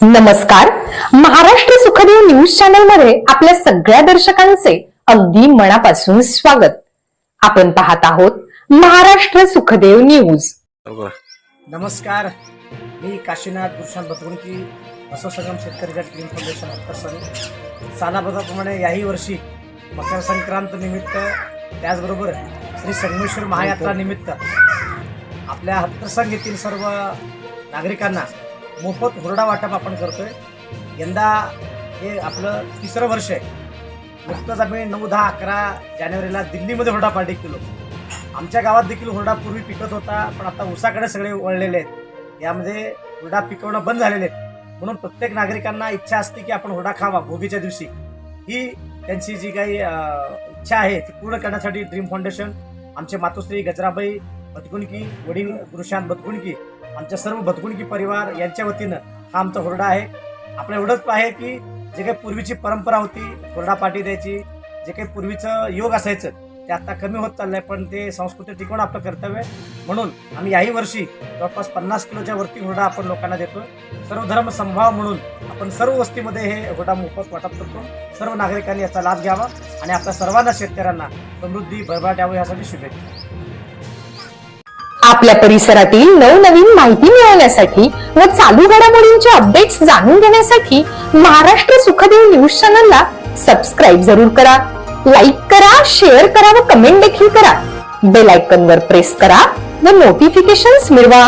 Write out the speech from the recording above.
नमस्कार. Maharashtra Sukhdev news channel मध्ये आपल्या सगळ्या दर्शकांचे अगदी मनापासून स्वागत. आपण पाहत आहोत महाराष्ट्र सुखदेव न्यूज. नमस्कार, मी काशीनाथ गुरुशांत बतगुणकी, असोसंगम शेतकरी गट ड्रीम फाउंडेशन हत्तरसंग. सालाबादाप्रमाणे याही वर्षी मकर संक्रांत निमित्त, त्याचबरोबर श्री संगमेश्वर महायात्रा निमित्त आपल्या हत्तरसंग येथील सर्व नागरिकांना मोफत हुरडा वाटप आपण करतोय. यंदा हे आपलं तिसरं वर्ष आहे. नुकतंच आम्ही 9, 10, 11 जानेवारीला दिल्लीमध्ये हुरडा पार्टी केलो. आमच्या गावात देखील हुरडा पूर्वी पिकत होता, पण आता ऊसाकडे सगळे वळलेले आहेत. यामध्ये हुरडा पिकवणं बंद झालेले आहेत. म्हणून प्रत्येक नागरिकांना इच्छा असते की आपण हुरडा खावा भोगीच्या दिवशी. ही त्यांची जी काही इच्छा आहे ती पूर्ण करण्यासाठी ड्रीम फाउंडेशन, आमचे मातोश्री गजराबाई बतगुणकी, वडील गुरुशांत बतगुणकी, आमच्या सर्व बतगुणकी परिवार यांच्या वतीनं हा आमचा हुरडा आहे. आपलं एवढंच आहे की जे काही पूर्वीची परंपरा होती हुरडा पार्टी द्यायची, जे काही पूर्वीचं योग असायचं ते आता कमी होत चाललंय, पण ते संस्कृती टिकवणं आपलं कर्तव्य आहे. म्हणून आम्ही याही वर्षी जवळपास 50 किलोच्या वरती हुरडा आपण लोकांना देतो. सर्व धर्म समभाव म्हणून आपण सर्व वस्तीमध्ये हे हुरडा मोफत वाटप करतो. सर्व नागरिकांनी याचा लाभ घ्यावा आणि आपल्या सर्वांना शेतकऱ्यांना समृद्धी भरभराट यावी यासाठी शुभेच्छा. आपल्या परिसरातील नवनवीन माहिती मिळवण्यासाठी व चालू घडामोडींचे अपडेट्स जाणून घेण्यासाठी महाराष्ट्र सुखदेव न्यूज चॅनलला सबस्क्राईब जरूर करा. लाईक करा, शेअर करा व कमेंट देखील करा. बेल आयकॉनवर प्रेस करा व नोटिफिकेशन्स मिळवा.